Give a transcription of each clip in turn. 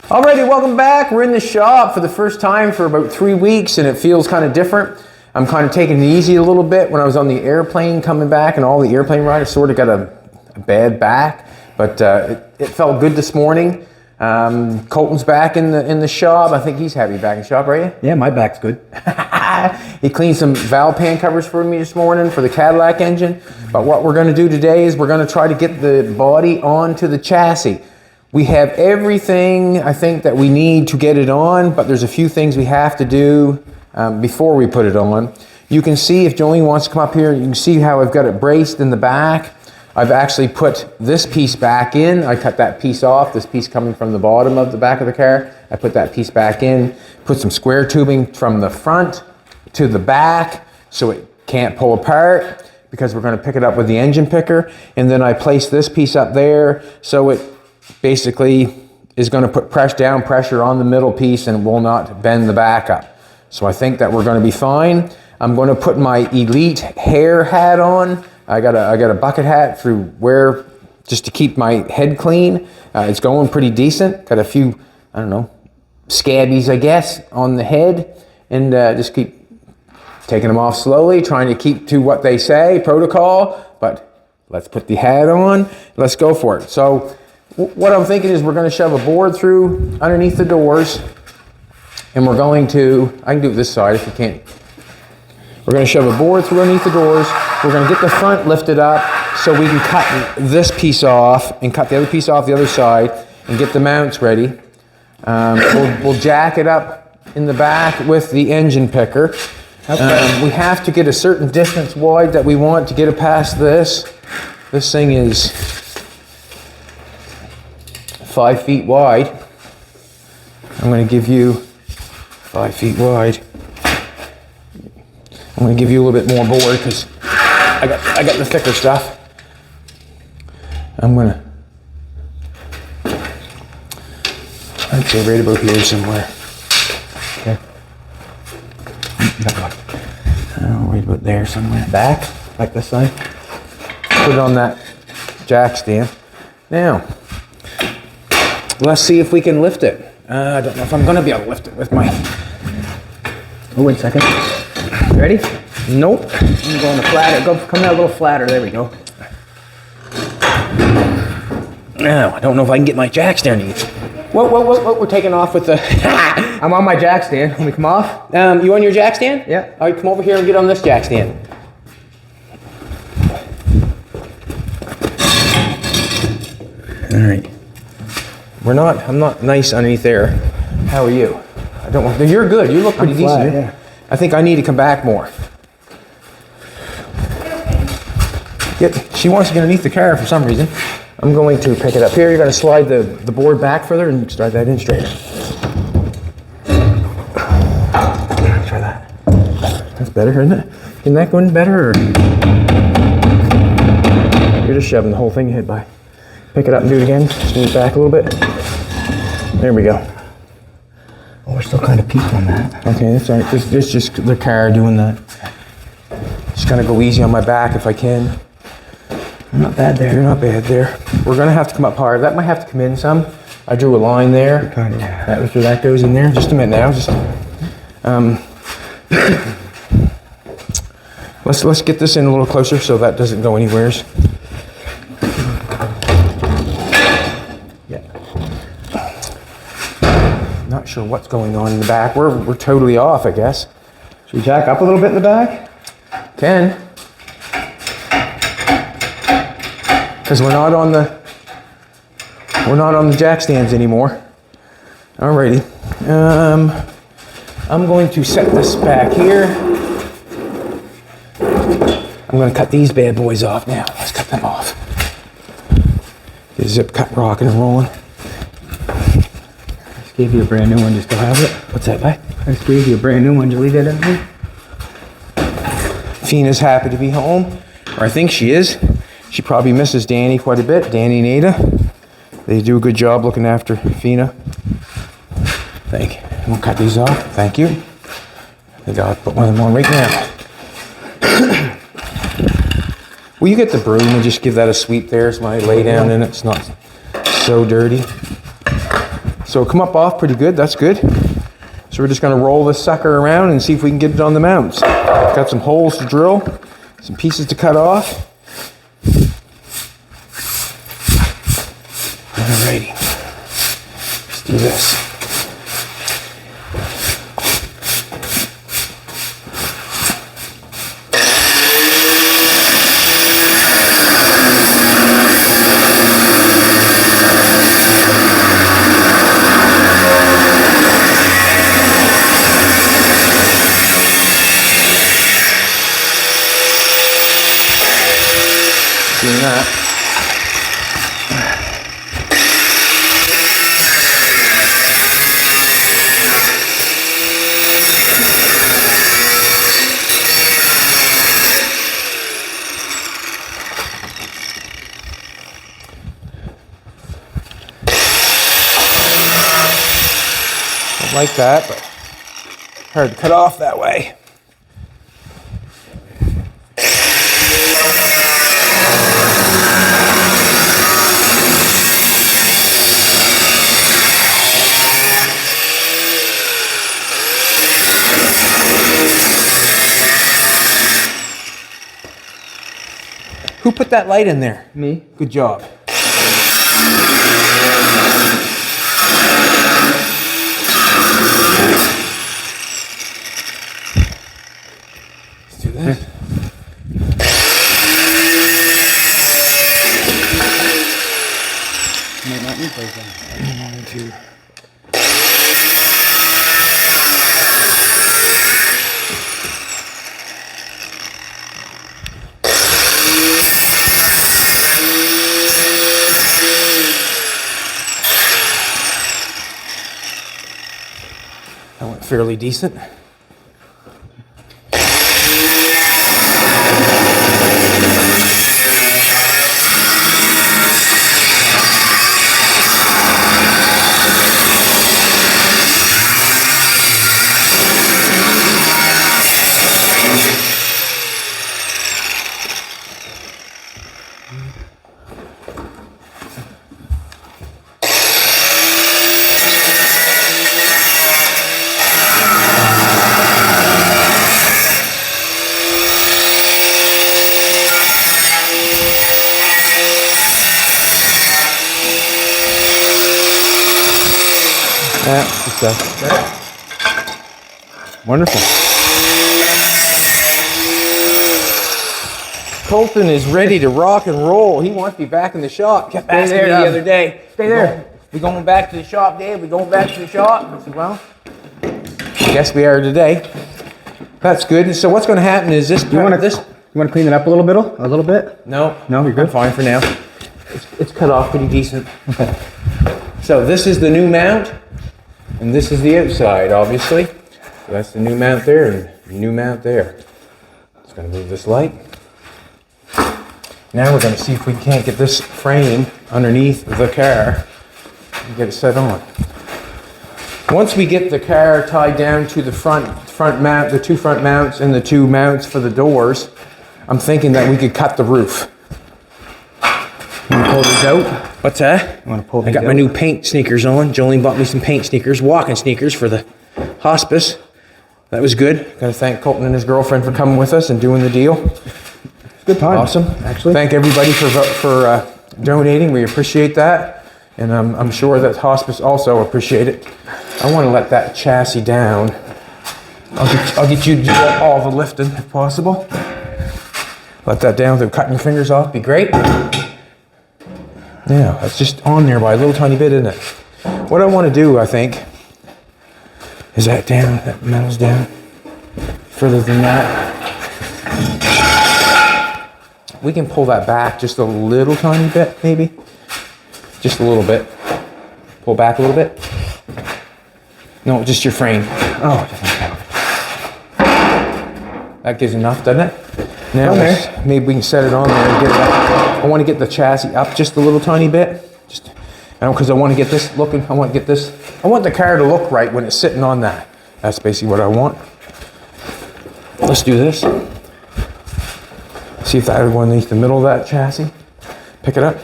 Alrighty, welcome back. We're in the shop for the first time for about 3 weeks and it feels kind of different. I'm kind of taking it easy a little bit. When I was on the airplane coming back and all the airplane rides, I sort of got a bad back, but it felt good this morning. Colton's back in the shop. I think he's happy back in the shop, right? Yeah, my back's good. He cleaned some valve pan covers for me this morning for the Cadillac engine. But what we're going to do today is we're going to try to get the body onto the chassis. We have everything, I think, that we need to get it on, but there's a few things we have to do before we put it on. You can see, if Jolene wants to come up here, you can see how I've got it braced in the back. I've actually put this piece back in. I cut that piece off, this piece coming from the bottom of the back of the car. I put that piece back in, put some square tubing from the front to the back so it can't pull apart because we're going to pick it up with the engine picker. And then I place this piece up there so it basically is going to put pressure on the middle piece and will not bend the back up. So I think that we're going to be fine. I'm going to put my Elite hair hat on. I got a bucket hat through where, just to keep my head clean. It's going pretty decent. Got a few, I don't know, scabbies, I guess, on the head, and just keep taking them off slowly, trying to keep to what they say, protocol, but let's put the hat on. Let's go for it. So what I'm thinking is we're going to shove a board through underneath the doors, and we're going to, I can do it this side if you can't. We're going to shove a board through underneath the doors. We're going to get the front lifted up so we can cut this piece off and cut the other piece off the other side and get the mounts ready. We'll jack it up in the back with the engine picker. Okay. We have to get a certain distance wide that we want to get it past this. This thing is 5 feet wide. I'm going to give you 5 feet wide. I'm going to give you a little bit more board because I got the thicker stuff. I'm going to, I'd say right about here somewhere. Okay. Right about there somewhere. Back, like this side. Put it on that jack stand. Now, let's see if we can lift it. I don't know if I'm going to be able to lift it with my... Oh, wait a second. You ready? Nope. I'm going to flatter. Come out a little flatter. There we go. Now, I don't know if I can get my jack stand each. Whoa, we're taking off with the... I'm on my jack stand. Let me come off. You on your jack stand? Yeah. All right, come over here and get on this jack stand. All right. I'm not nice underneath there. How are you? I don't want... You're good. You look pretty decent. Yeah. I think I need to come back more. She wants to get underneath the car for some reason. I'm going to pick it up here. You're going to slide the board back further and start that in straight. Try that. That's better, isn't it? Isn't that going better? Or? You're just shoving the whole thing ahead by. Pick it up and do it again. Move it back a little bit. There we go. Oh, we're still kind of peaked on that. Okay, that's all right. This is just the car doing that. Just gonna go easy on my back if I can. I'm not bad there. You're not bad there. We're gonna have to come up hard. That might have to come in some. I drew a line there. Kind of. That was where that goes in there. Just a minute now. Let's get this in a little closer so that doesn't go anywheres. Not sure what's going on in the back. We're totally off, I guess. Should we jack up a little bit in the back? Can. Because we're not on the jack stands anymore. Alrighty. I'm going to set this back here. I'm going to cut these bad boys off now. Let's cut them off. Get a zip cut rocking and rolling. Gave you a brand new one just to have it. What's that, bud? I just gave you a brand new one. Did you leave that in here? Fina's happy to be home, or I think she is. She probably misses Danny quite a bit. Danny and Ada. They do a good job looking after Fina. Thank you. We'll cut these off. Thank you. I think I'll put one of them on right now. Will you get the broom and just give that a sweep there so when I lay down in it, it's not so dirty. So come up off pretty good, that's good. So we're just gonna roll this sucker around and see if we can get it on the mounts. Got some holes to drill, some pieces to cut off. Alrighty, let's do this. Doing that. Don't like that, but hard to cut off that way. Who put that light in there? Me. Good job. Let's do this. Might not need those then. 1, 2. That went fairly decent. Yeah, good stuff. Wonderful. Colton is ready to rock and roll. He wants to be back in the shop. Kept asking me the other day. Stay there. We going back to the shop, Dave? We going back to the shop? I said, well, I guess we are today. That's good. And so what's going to happen is this. You want to clean it up a little bit? A little bit? No. No, you're good. I'm fine for now. It's cut off pretty decent. Okay. So this is the new mount, and this is the outside, obviously. So that's the new mount there and the new mount there. Just going to move this light. Now we're going to see if we can't get this frame underneath the car and get it set on. Once we get the car tied down to the front mount, the two front mounts and the two mounts for the doors, I'm thinking that we could cut the roof. You want to pull these out? What's that? You want to pull I these got my out? new paint sneakers on. Jolene bought me some paint sneakers, walking sneakers for the hospice. That was good. Got to thank Colton and his girlfriend for coming with us and doing the deal. Good time. Awesome. Actually. Thank everybody for donating. We appreciate that. And I'm sure that hospice also appreciate it. I want to let that chassis down. I'll get you to do all the lifting if possible. Let that down without cutting your fingers off. Be great. Yeah, that's just on there by a little tiny bit, isn't it? What I want to do, I think, is that down, that metal's down. Further than that. We can pull that back just a little tiny bit, maybe. Just a little bit. Pull back a little bit. No, just your frame. Oh, that gives enough, doesn't it? Now maybe we can set it on there and get it up. I want to get the chassis up just a little tiny bit. Just, because I want to get this looking. I want the car to look right when it's sitting on that. That's basically what I want. Let's do this. See if that would go underneath the middle of that chassis. Pick it up.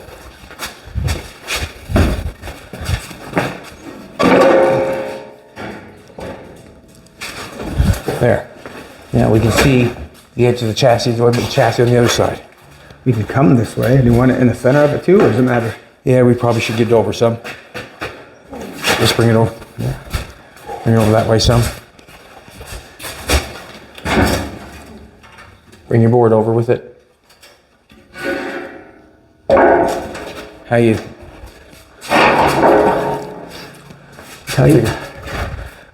There. Now we can see the edge of the chassis, the chassis on the other side. We can come this way. Do you want it in the center of it too, or does it matter? Yeah, we probably should get it over some. Just bring it over. Yeah. Bring it over that way some. Bring your board over with it. How you? Tell you.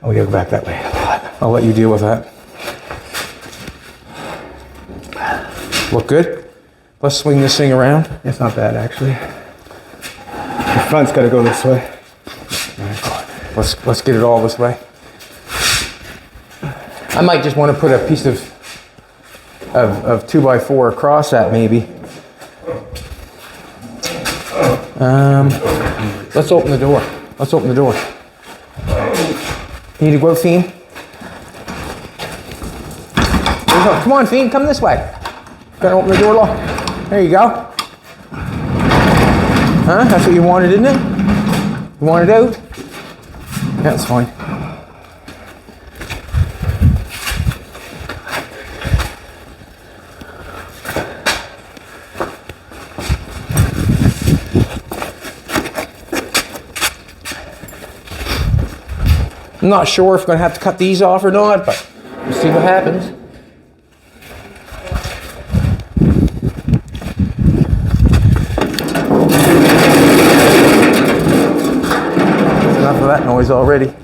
Oh, we gotta go back that way. I'll let you deal with that. Look good? Let's swing this thing around. It's not bad, actually. The front's gotta go this way. Let's get it all this way. I might just want to put a piece of 2x4 across that maybe. Let's open the door. Let's open the door. You need to go, Fiend? Come on, Fiend, come this way. Gotta open the door lock. There you go. Huh? That's what you wanted, isn't it? You want it out? That's fine. I'm not sure if we're going to have to cut these off or not, but we'll see what happens. That's enough of that noise already.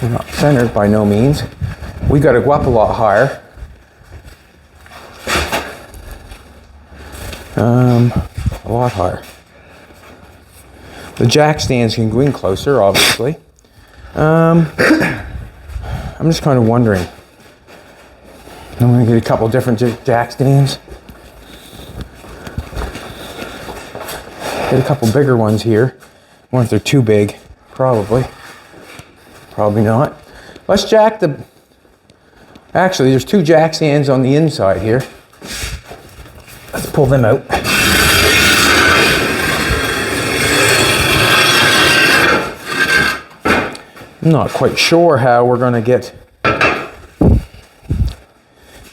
We're not centered by no means. We got to go up a lot higher. A lot higher. The jack stands can go in closer, obviously. I'm just kind of wondering. I'm going to get a couple different jack stands. Get a couple bigger ones here. I wonder if they're too big. Probably. Probably not. Let's jack the... Actually, there's two jack stands on the inside here. Let's pull them out. I'm not quite sure how we're going to get...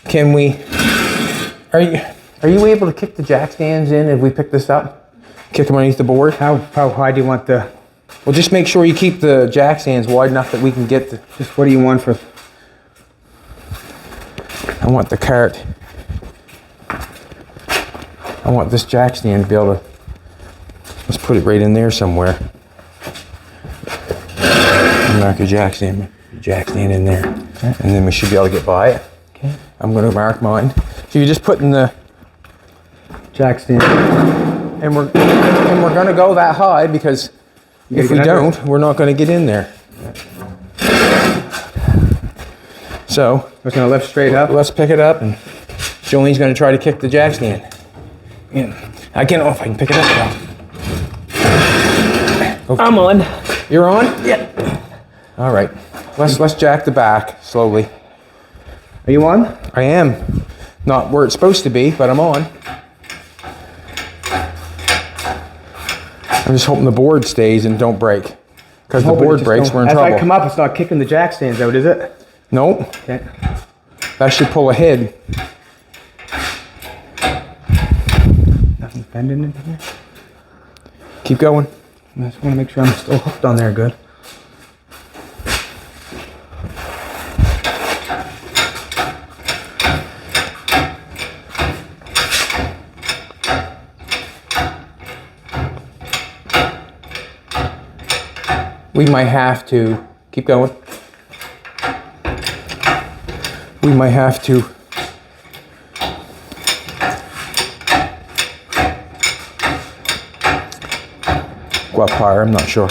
Can we... Are you able to kick the jack stands in if we pick this up? Kick them underneath the board? How high do you want the... Well, just make sure you keep the jack stands wide enough that we can get the... Just what do you want for... I want the cart. I want this jack stand to be able to... Let's put it right in there somewhere. Mark a jack stand in there. Okay. And then we should be able to get by it. Okay. I'm going to mark mine. So you're just putting the... Jack stand. And we're going to go that high because if we don't, we're not going to get in there. So We're going to lift straight up. Let's pick it up, and Jolene's going to try to kick the jack stand in. I can't know if I can pick it up now. Okay. I'm on. You're on? Yeah. All right. Let's jack the back slowly. Are you on? I am. Not where it's supposed to be, but I'm on. I'm just hoping the board stays and don't break. Because the board breaks, we're in trouble. As I come up, it's not kicking the jack stands out, is it? Nope. Okay. That should pull ahead. Nothing's bending in here. Keep going. I just want to make sure I'm still hooked on there good. We might have to keep going. We might have to go up higher. I'm not sure.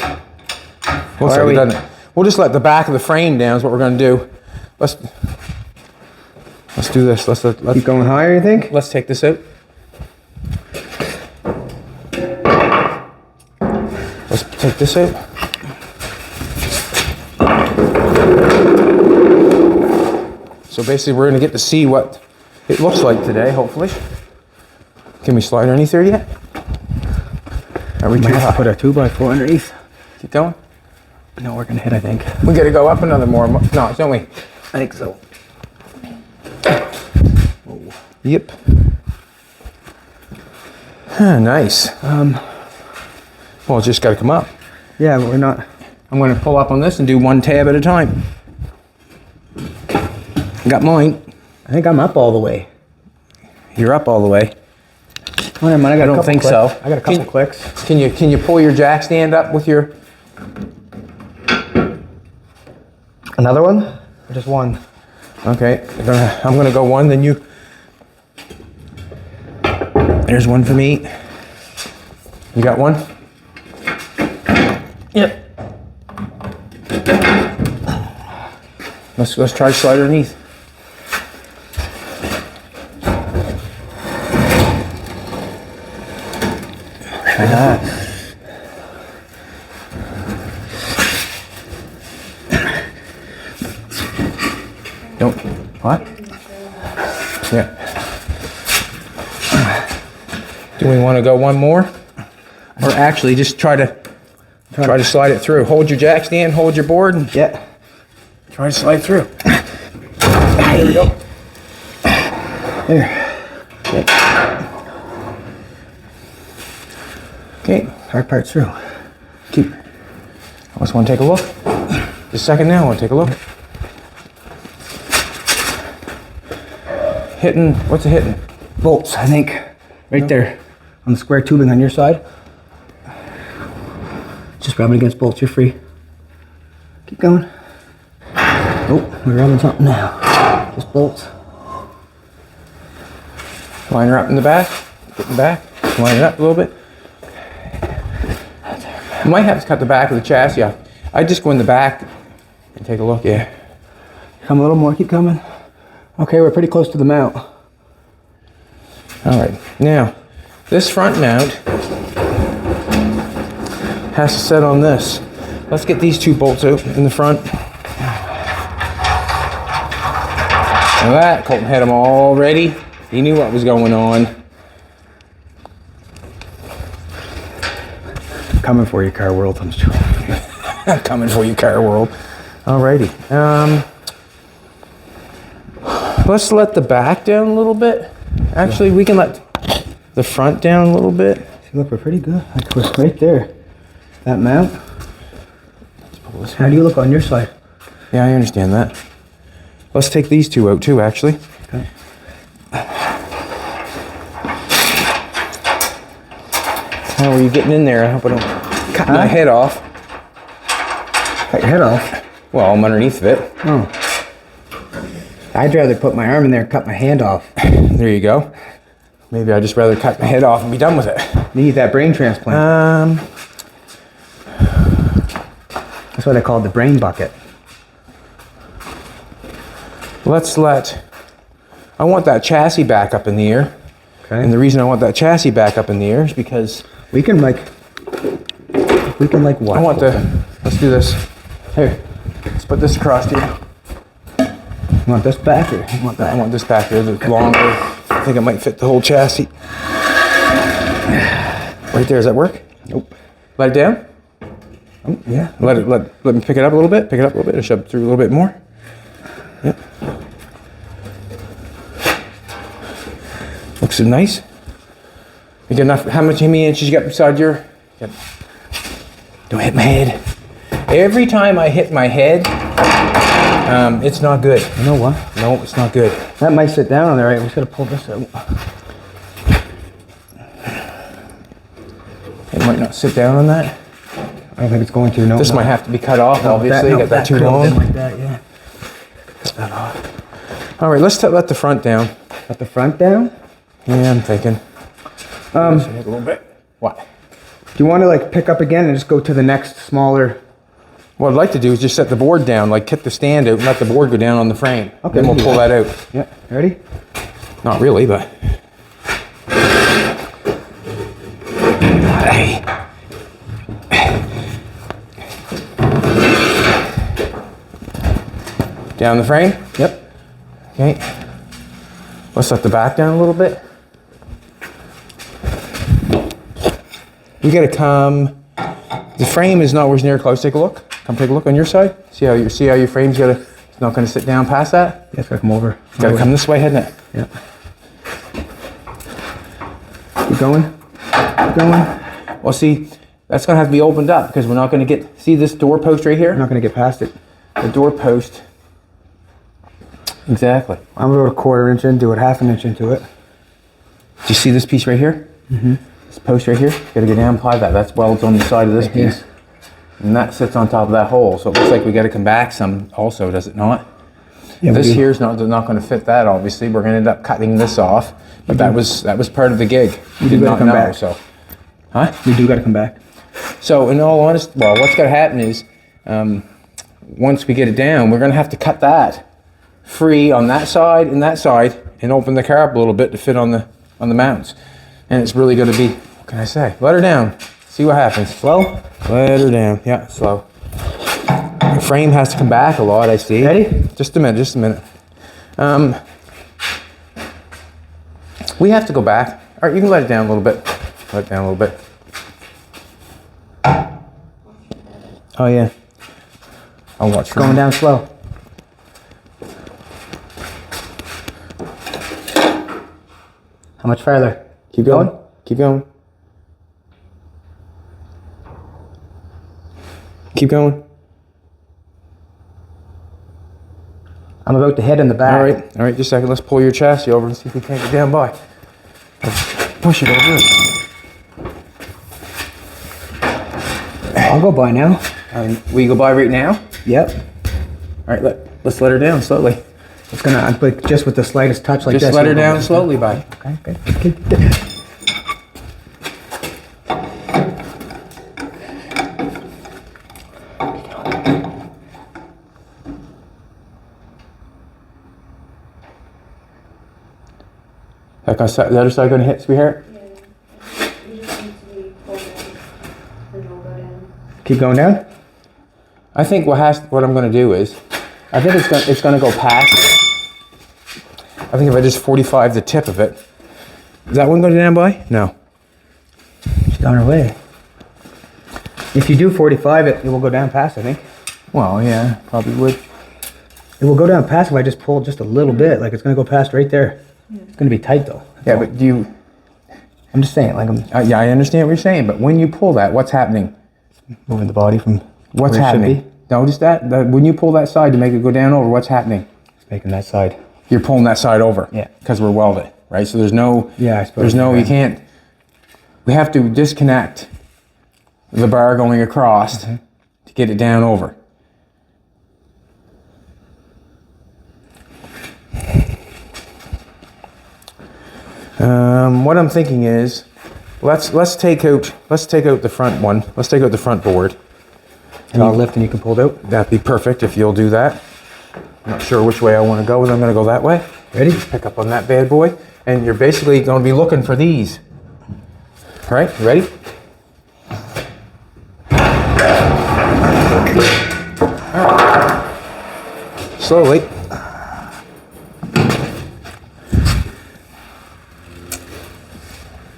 We'll just let the back of the frame down is what we're going to do. Let's do this. Let's Keep going higher, you think? Let's take this out. Let's take this out. So basically we're going to get to see what It looks like today, hopefully. Can we slide underneath there yet? Are we We too might have to high? put a 2x4 underneath. Keep going. No, we're gonna hit, I think. We gotta go up another more notch, don't we? I think so. Yep. Nice. Well, it's just gotta come up. Yeah, but we're not. I'm gonna pull up on this and do one tab at a time. Got mine. I think I'm up all the way. You're up all the way. Oh, never mind, I got I a don't couple think clicks. so. I got a couple clicks. Can you pull your jack stand up with your? Another one? Or just one? Okay, I'm gonna go one, then you. There's one for me. You got one? Yep. Let's try to slide underneath. Don't. What? Yeah. Do we want to go one more? Or actually just try to slide it through. Hold your jack stand, hold your board, and Yeah. try to slide through. There we go. There. Okay. Hard part's through. Keep. I just want to take a look. Just a second now, I want to take a look. Hitting, what's it hitting? Bolts, I think. Right there. On the square tubing on your side. Just rubbing against bolts, you're free. Keep going. Oh, we're rubbing something now. Just bolts. Line her up in the back, getting back, line it up a little bit. You might have to cut the back of the chassis off. I'd just go in the back and take a look, yeah. Come a little more, keep coming. Okay, we're pretty close to the mount. All right, now, this front mount has to set on this. Let's get these two bolts out in the front. Now that, Colton had them all ready. He knew what was going on. Coming for you, car world. I'm sure. I'm coming for you, car world. Alrighty. Let's let the back down a little bit. Actually, we can let the front down a little bit. See, look, we're pretty good. Like, we're right there. That mount. How do you look on your side? Yeah, I understand that. Let's take these two out too, actually. Okay. How are you getting in there? I hope I don't cut my head off. Cut your head off. Well, I'm underneath of it. Oh. I'd rather put my arm in there and cut my hand off. There you go. Maybe I'd just rather cut my head off and be done with it. You need that brain transplant. That's what I call the brain bucket. I want that chassis back up in the air. Okay. And the reason I want that chassis back up in the air is because We can like what? I want let's do this. Here, let's put this across here. You want this back or you want I that? want this back here, the longer. I think it might fit the whole chassis. Right there, does that work? Nope. Let it down? Oh, yeah. Let me pick it up a little bit, and shove it through a little bit more. Yep. Looks nice. You got enough, how many inches you got beside your, don't hit my head. Every time I hit my head, it's not good. You know what? No, it's not good. That might sit down on there, right? We just gotta pull this out. It might not sit down on that. I don't think it's going to. No. This might have to be cut off, obviously. No, Got that too curls in long. like that, yeah. Cut that off. All right, let's let the front down. Let the front down. Yeah, I'm thinking. Do A little bit. What? you want to like pick up again and just go to the next smaller? What I'd like to do is just set the board down, like kick the stand out and let the board go down on the frame. Okay, Then we'll do pull that. that out. Yeah. Ready? Not really, but. Hey. Down the frame? Yep. Okay. Let's let the back down a little bit. We gotta come, the frame is nowhere near close. Take a look. Come take a look on your side. See how your frame's it's not gonna sit down past that? Yeah, it's gotta come over. It's gotta come this way, hadn't it? Yeah. Keep going. Keep going. Well, see, that's gonna have to be opened up because we're not gonna get, see this door post right here? I'm not gonna get past it. The door post. Exactly. I'm gonna go a 1/4 inch into it, 1/2 inch into it. Do you see this piece right here? Mm-hmm. This post right here? Gotta go down and apply that. That's welds on the side of this piece. And that sits on top of that hole. So it looks like we gotta come back some also, does it not? Yeah, this here's not gonna fit that, obviously. We're gonna end up cutting this off. But that was part of the gig. You Did not come know, back. so. Huh? We do gotta come back. So in all honesty, well, what's gonna happen is, once we get it down, we're gonna have to cut that free on that side and open the car up a little bit to fit on the mounts. And it's really gonna be, what can I say? Let her down, see what happens. Slow? Let her down, yeah, slow. The frame has to come back a lot, I see. Ready? Just a minute. We have to go back. All right, you can let it down a little bit. Let it down a little bit. Oh yeah. I'll watch. Going down slow. How much farther? Keep going. Keep going. Keep going. I'm about to hit in the back. All right, just a second. Let's pull your chassis over and see if we can't get down by. Let's push it over. I'll go by now. Will you go by right now? Yep. All right, let's let her down slowly. It's gonna, but just with the slightest touch like this. Just let her down slowly, bud. Okay, good. Is the other side going to hit, sweetheart? Yeah. You just need to be pulled in, and it'll go down. Keep going down. I think what I'm going to do is, I think it's going to go past. I think if I just 45 the tip of it, is that one going down by? No. She's on her way. If you do 45, it will go down past, I think. Well, yeah, probably would. It will go down past if I just pull just a little bit. Like it's gonna go past right there. It's gonna be tight though. Yeah, but I'm just saying, like yeah, I understand what you're saying, but when you pull that, what's happening? moving the body from What's where it should happening? be. Notice that when you pull that side to make it go down over, what's happening? It's making that side. You're pulling that side over. Yeah. Because we're welded, right? So there's no. Yeah, I suppose There's no. you're You can't. We have to disconnect the bar going across to get it down over. What I'm thinking is, let's take out the front one. Let's take out the front board. And I'll lift and you can pull it out. That'd be perfect if you'll do that. I'm not sure which way I want to go, but I'm going to go that way. Ready? Pick up on that bad boy, and you're basically going to be looking for these. All right, you ready? All right. Slowly.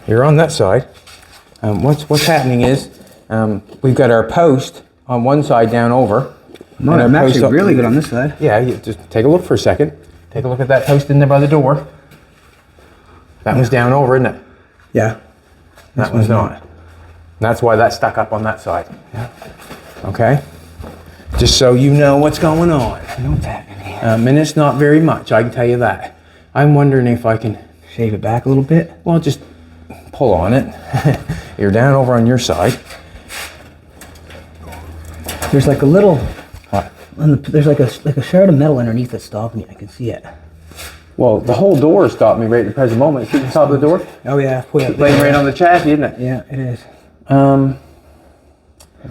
You're on that side. What's happening is we've got our post on one side down over. No, and our I'm post actually up- really good on this side. Yeah, you just take a look for a second. Take a look at that post in there by the door. That one's down over, isn't it? Yeah. That one's not. That's why that's stuck up on that side. Yeah. Okay? Just so you know what's going on. I know what's happening here. And it's not very much, I can tell you that. I'm wondering if I can, Shave it back a little bit. well, just pull on it. You're down over on your side. There's like a little, What? there's like a shard of metal underneath that's stopping me. I can see it. Well, the whole door stopped me right at the present moment. See the top of the door? Oh yeah. Laying right on the chassis, isn't it? Yeah, it is. I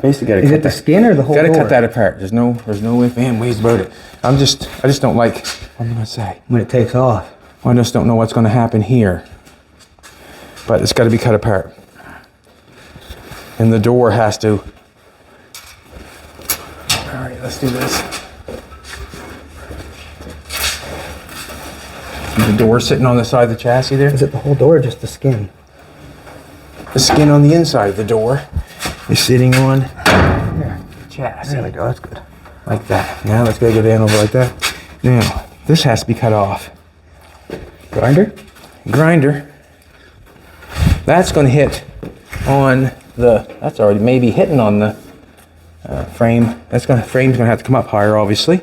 basically gotta Is cut it the that. skin or the whole Gotta door? cut that apart. There's no ifs and ways about it. I just don't like, what am I gonna say? When it takes off. I just don't know what's gonna happen here. But it's gotta be cut apart. And the door has to. All right, let's do this. The door sitting on the side of the chassis there. Is it the whole door or just the skin? The skin on the inside of the door is sitting on There. the chassis. There we go, that's good. Like that. Now let's go down over like that. Now, this has to be cut off. Grinder? Grinder. That's going to hit on the, that's already maybe hitting on the frame. Frame's going to have to come up higher, obviously.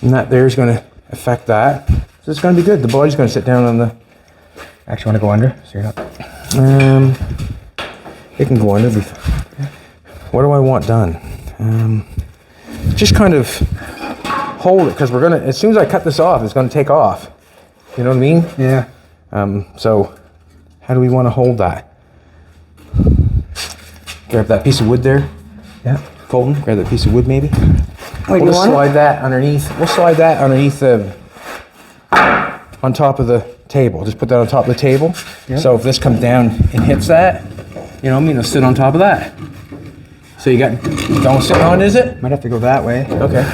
And that there's going to affect that. So it's going to be good. The body's going to sit down on the, Actually want to go under, so you're not... it can go under. What do I want done? Just kind of hold it, because we're going to, as soon as I cut this off, it's going to take off. You know what I mean? Yeah. So how do we want to hold that? Grab that piece of wood there. Yeah. Colton, grab that piece of wood maybe. Wait, We'll just slide that underneath. We'll slide that underneath on top of the table. Just put that on top of the table. Yeah. So if this comes down and hits that, you know what I mean, it'll sit on top of that. So you got, don't sit on, is it? Might have to go that way. Okay.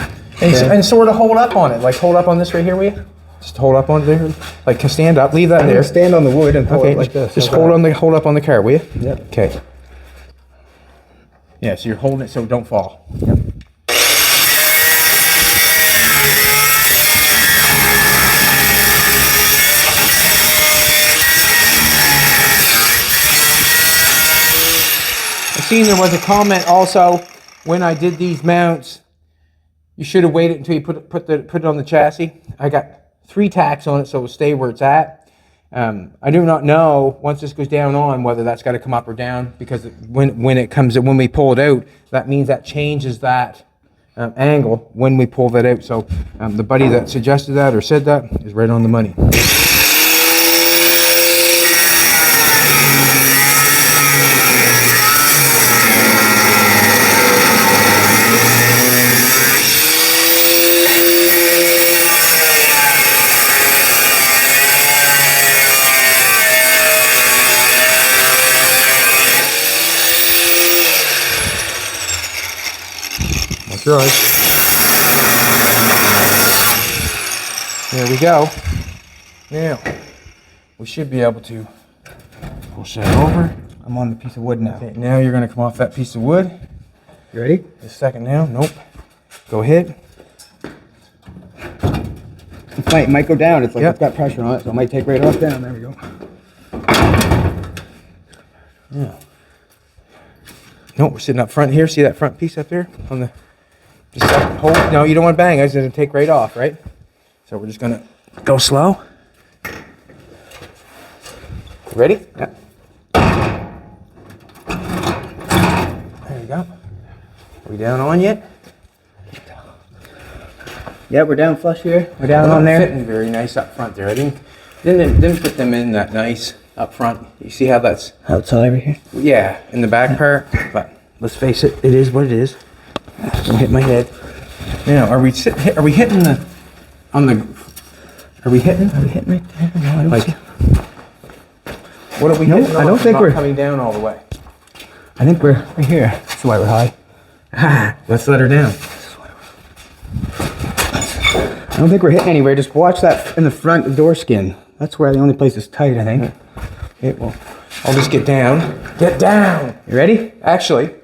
And sort of hold up on it. Like hold up on this right here, will you? Just hold up on there. Like stand up, leave that there. Stand on the wood and hold Okay, it like this. just hold up on the car, will you? Yep. Okay. Yeah, so you're holding it so it don't fall. Yep. I seen there was a comment also when I did these mounts. You should have waited until you put it on the chassis. I got 3 tacks on it, so it'll stay where it's at. I do not know once this goes down on whether that's got to come up or down, because when we pull it out, that means that changes that angle when we pull that out. So the buddy that suggested that or said that is right on the money. That's right. There we go. Now, we should be able to push that over. I'm on the piece of wood now. Okay, now you're going to come off that piece of wood. You ready? Just a second now. Nope. Go ahead. It might go down. It's like Yep. it's got pressure on it, so it might take right off down. There we go. Yeah. Nope, we're sitting up front here. See that front piece up there on the... Just hold. No, you don't want to bang. It's going to take right off, right? So we're just going to go slow. Ready? Yeah. There you go. Are we down on yet? Yeah, we're down flush here. We're down on there. Fitting very nice up front there. I didn't put them in that nice up front. You see how that's... Outside over here. Yeah, in the back part. But let's face it, it is what it is. Don't hit my head. Now, are we hitting the... On the... Are we hitting? Are we hitting right there? No, I don't Like... see. What are we No, hitting? I don't think Not we're- coming down all the way. I think we're right here. That's why we're high. Let's let her down. I don't think we're hitting anywhere. Just watch that in the front door skin. That's where the only place is tight, I think. Okay, well, I'll just get down. Get down! You ready? Actually,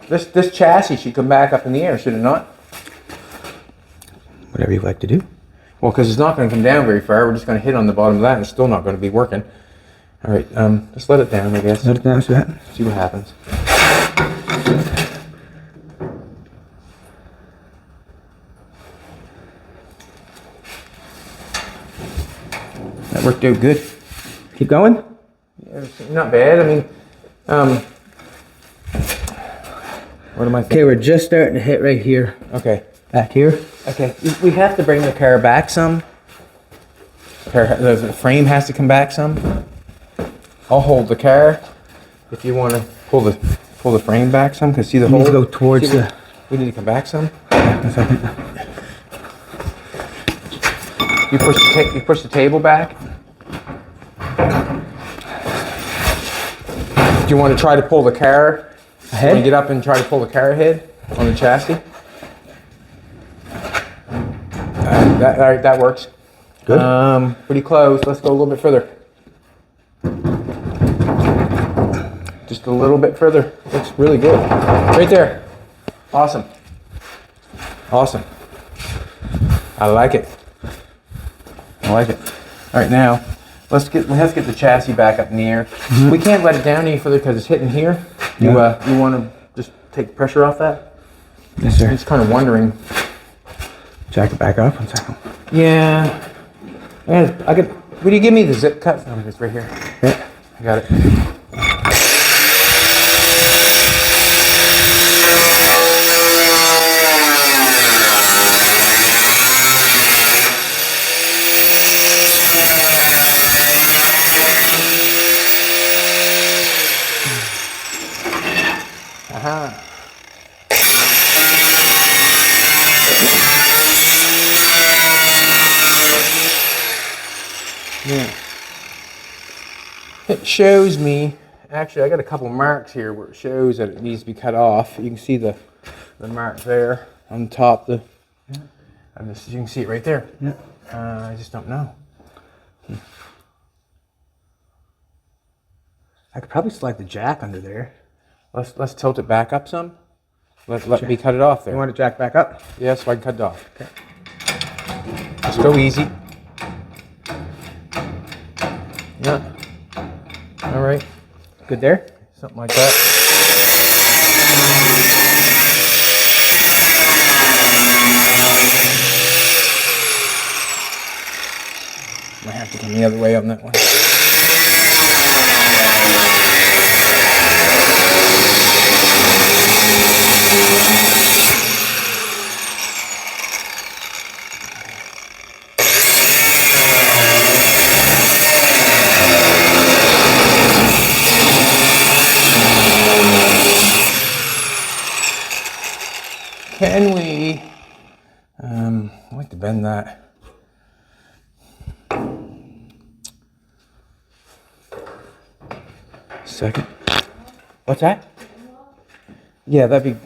this chassis should come back up in the air, should it not? Whatever you like to do. Well, because it's not going to come down very far. We're just going to hit on the bottom of that, and it's still not going to be working. All right, just let it down, I guess. Let it down, see what happens. See what happens. That worked out good. Keep going. Yeah, it's not bad. I mean, what am I thinking? Okay, we're just starting to hit right here. Okay. Back here. Okay. We have to bring the car back some. The frame has to come back some. I'll hold the car if you want to pull the frame back some, because see the We hole. need to go towards See the... We need to come back some. A second. You push the table back. Do you want to try to pull the car Ahead? Want to get up and try to pull the car ahead on the chassis? All right, that works. Good. Pretty close. Let's go a little bit further. Just a little bit further. Looks really good. Right there. Awesome. Awesome. I like it. I like it. All right, now let's get the chassis back up in the air. Mm-hmm. We can't let it down any further because it's hitting here. You want to just take pressure off that? Yes, sir. I'm just kind of wondering. Jack it back up 1 second. Yeah. I could. Would you give me the zip cut? Oh, it's right here. Yeah. I got it. Aha. Yeah. It shows me, actually I got a couple marks here where it shows that it needs to be cut off. You can see the mark there on top. You can see it right there. Yeah. I just don't know. I could probably slide the jack under there. Let's tilt it back up some. Let me cut it off there. You want it jack back up? Yeah, so I can cut it off. Okay. Just go easy. Yeah. All right. Good there? Something like that. Might have to come the other way on that one. Can we, I'd like to bend that. Second. What's that? Yeah, that'd be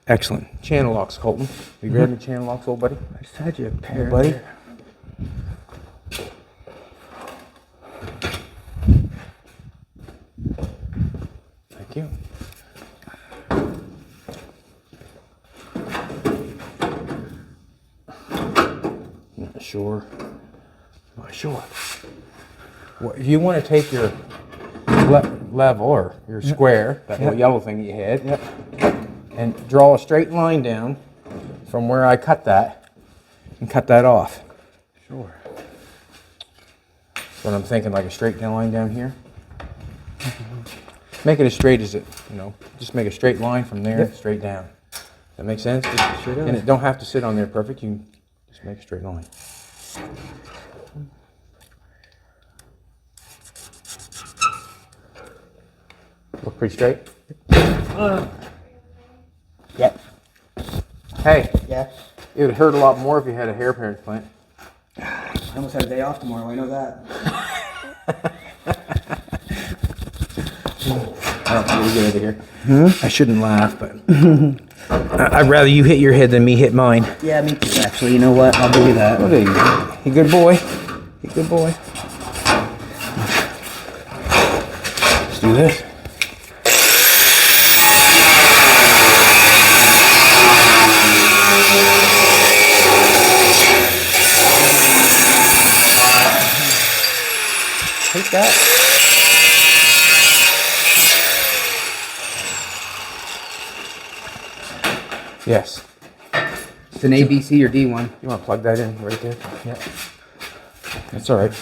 excellent. Channel locks, Colton. You grab me channel locks, old buddy? I just had you a pair. Old buddy? There. Thank you. Not sure. Not sure. Well, if you want to take your level or your square, that little yellow thing you had, and draw a straight line down from where I cut that, and cut that off. Sure. That's what I'm thinking, like a straight line down here. Make it as straight as it, just make a straight line from there, straight down. That makes sense? Sure does. And it don't have to sit on there perfect, you can just make a straight line. Look pretty straight? Yep. Hey, Yeah. it would hurt a lot more if you had a hair transplant. I almost had a day off tomorrow, I know that. I don't think we get out of here. I shouldn't laugh, but I'd rather you hit your head than me hit mine. Yeah, me too, actually. You know what? I'll give you that. Oh, there you go. You good boy. You good boy. Let's do this. Take that. Yes. It's an A, B, C, or D one. You want to plug that in right there? Yeah. That's all right.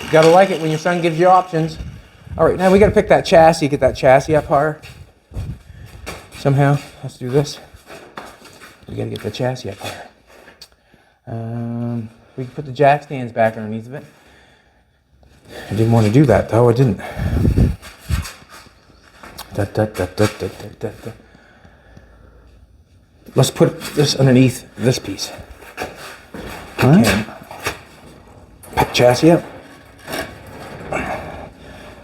You gotta like it when your son gives you options. All right, now we gotta pick that chassis, get that chassis up higher. Somehow, let's do this. We gotta get the chassis up higher. We can put the jack stands back underneath of it. I didn't want to do that though, I didn't. Let's put this underneath this piece. All right. Okay. Pick chassis up.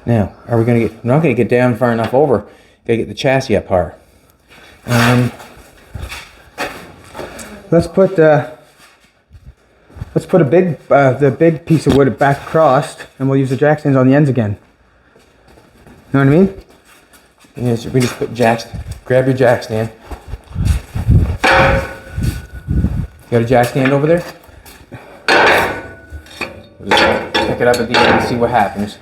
Now, are we gonna get, we're not gonna get down far enough over. Gotta get the chassis up higher. Let's put the big piece of wood back across, and we'll use the jack stands on the ends again. You know what I mean? Yeah, so we just put jacks, grab your jack stand. Got a jack stand over there? We'll just pick it up at the end and see what happens.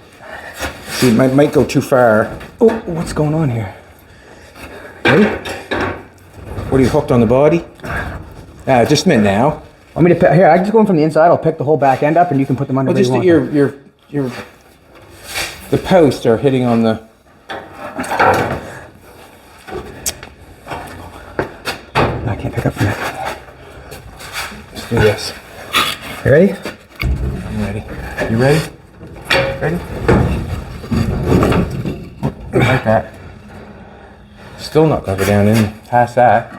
See, it might go too far. Oh, what's going on here? Ready? What are you, hooked on the body? Just a minute now. Want me to pick, here, I can just go in from the inside, I'll pick the whole back end up and you can put them on Well, wherever just you want. your the posts are hitting on the. I can't pick up from that. Let's do this. You ready? I'm ready. You ready? Ready? Like that. Still not gonna go down in past that,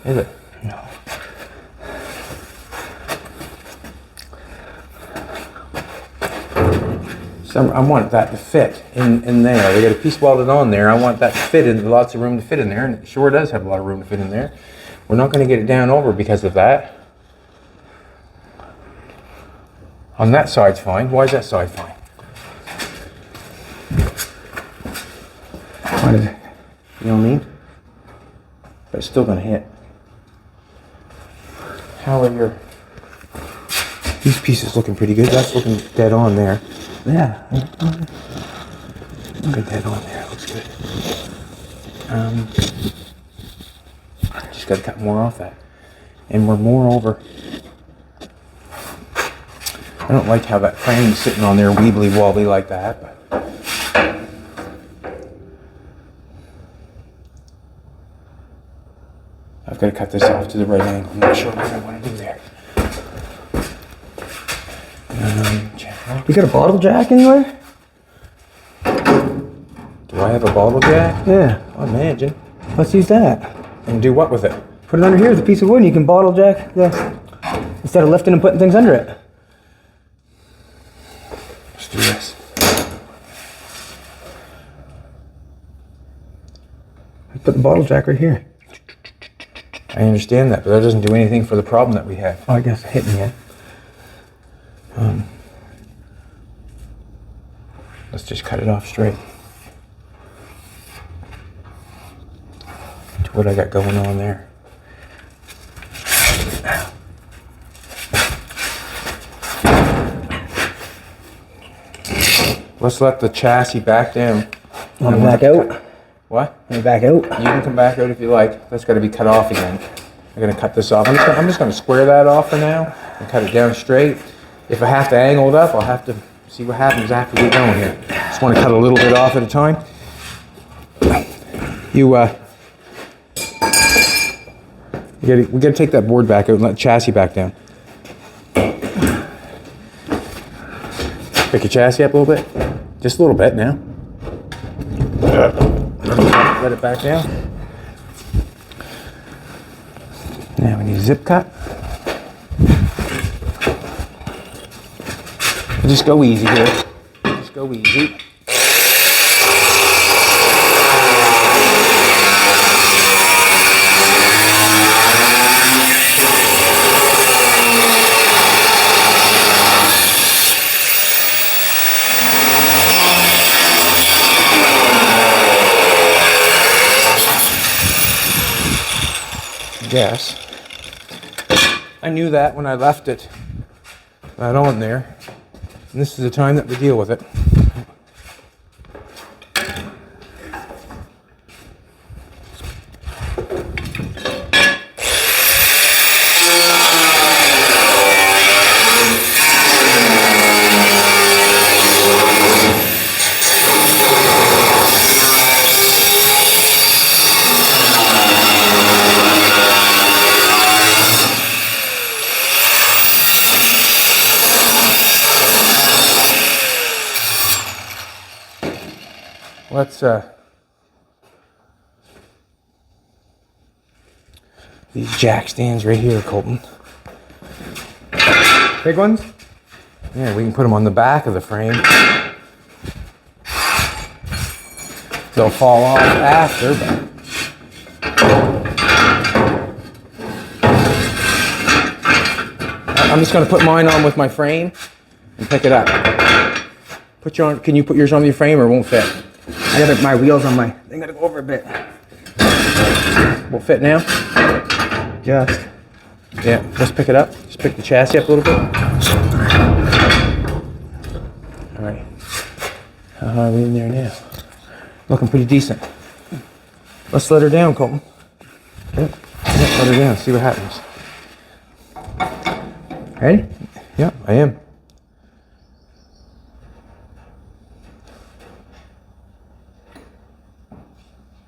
is it? No. So I want that to fit in there. They got a piece welded on there. I want that to fit in, lots of room to fit in there, and it sure does have a lot of room to fit in there. We're not going to get it down over because of that. On that side's fine. Why is that side fine? What is it? You know what I mean? But it's still going to hit. How are your... These pieces looking pretty good. That's looking dead on there. Yeah. Look at that on there. Looks good. Just got to cut more off that. And we're more over. I don't like how that frame's sitting on there weebly wobbly like that, but I've got to cut this off to the right angle. I'm not sure what I want to do there. You got a bottle jack anywhere? Do I have a bottle jack? Yeah. I imagine. Let's use that. And do what with it? Put it under here with a piece of wood and you can bottle jack instead of lifting and putting things under it. Let's do this. Put the bottle jack right here. I understand that, but that doesn't do anything for the problem that we have. Oh, I guess it hit me yet. Let's just cut it off straight. To what I got going on there. Let's let the chassis back down. Want me back out? What? Want me back out? You can come back out if you like. That's got to be cut off again. I'm going to cut this off. I'm just going to square that off for now and cut it down straight. If I have to angle it up, I'll have to see what happens after we get going here. Just want to cut a little bit off at a time. We got to take that board back out and let the chassis back down. Pick your chassis up a little bit. Just a little bit now. Let it back down. Now we need a zip cut. Just go easy here. Just go easy. Yes. I knew that when I left it right on there. And this is the time that we deal with it. Let's these jack stands right here, Colton. Big ones? Yeah, we can put them on the back of the frame. they'll fall off after, but I'm just going to put mine on with my frame and pick it up. Can you put yours on your frame or it won't fit? I got my wheels on my thing. Gotta go over a bit. Will fit now? Just. Yeah, let's pick it up. Just pick the chassis up a little bit. All right. How are we in there now? Looking pretty decent. Let's let her down, Colton. Yep. Let her down. See what happens. Ready? Yeah, I am.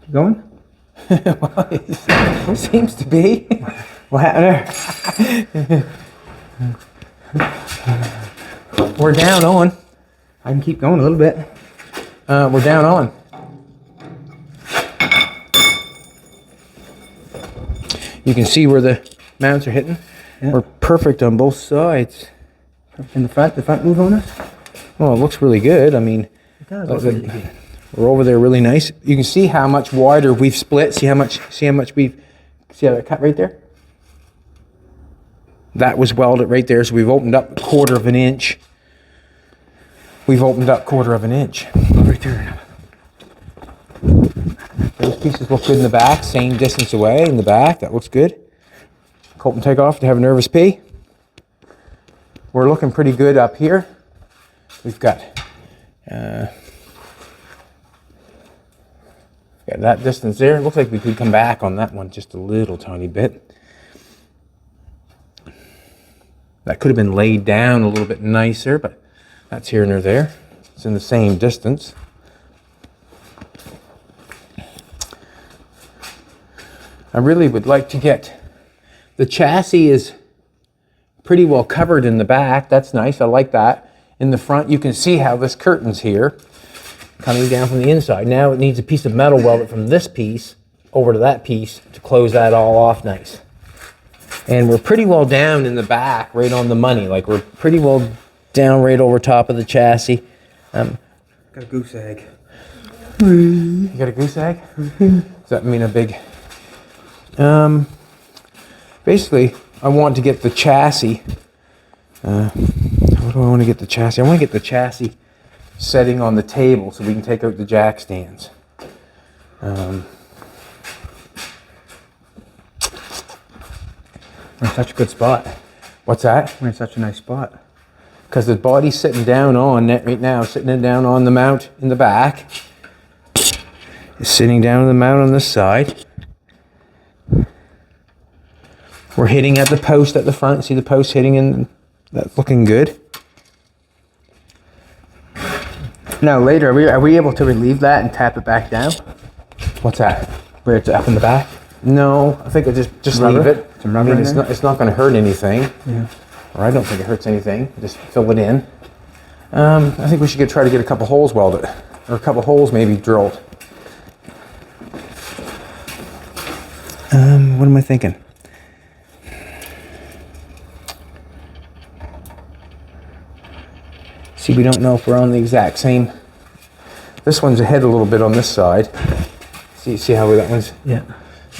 Keep going? Well, it seems to be. What happened there? We're down on. I can keep going a little bit. We're down on. You can see where the mounts are hitting. Yeah. We're perfect on both sides. In the front move on us? Well, it looks really good. I mean, It does look really good. we're over there really nice. You can see how much wider we've split. See how much we've, see how that cut right there? That was welded right there. So we've opened up 1/4 of an inch. We've opened up 1/4 of an inch. Right there. Those pieces look good in the back. Same distance away in the back. That looks good. Colton, take off to have a nervous pee. We're looking pretty good up here. We've got that distance there. It looks like we could come back on that one just a little tiny bit. That could have been laid down a little bit nicer, but that's here and there. It's in the same distance. I really would like to get, the chassis is pretty well covered in the back. That's nice. I like that. In the front, you can see how this curtain's here coming down from the inside. Now it needs a piece of metal welded from this piece over to that piece to close that all off nice. And we're pretty well down in the back, right on the money. Like we're pretty well down right over top of the chassis. Got a goose egg. You got a goose egg? Does that mean a big... basically, I want to get the chassis. How do I want to get the chassis? I want to get the chassis setting on the table so we can take out the jack stands. We're in such a good spot. What's that? We're in such a nice spot. Because the body's sitting down on it right now, sitting down on the mount in the back. It's sitting down on the mount on this side. We're hitting at the post at the front. See the post hitting in? That's looking good. Now later, are we able to relieve that and tap it back down? What's that? Where it's up in the back? No, I think I just Rubber? leave it. Some rubber in it's there? not going to hurt anything. Yeah. Or I don't think it hurts anything. Just fill it in. I think we should try to get a couple holes welded, or a couple holes maybe drilled. What am I thinking? See, we don't know if we're on the exact same. This one's ahead a little bit on this side. See how that one's Yeah.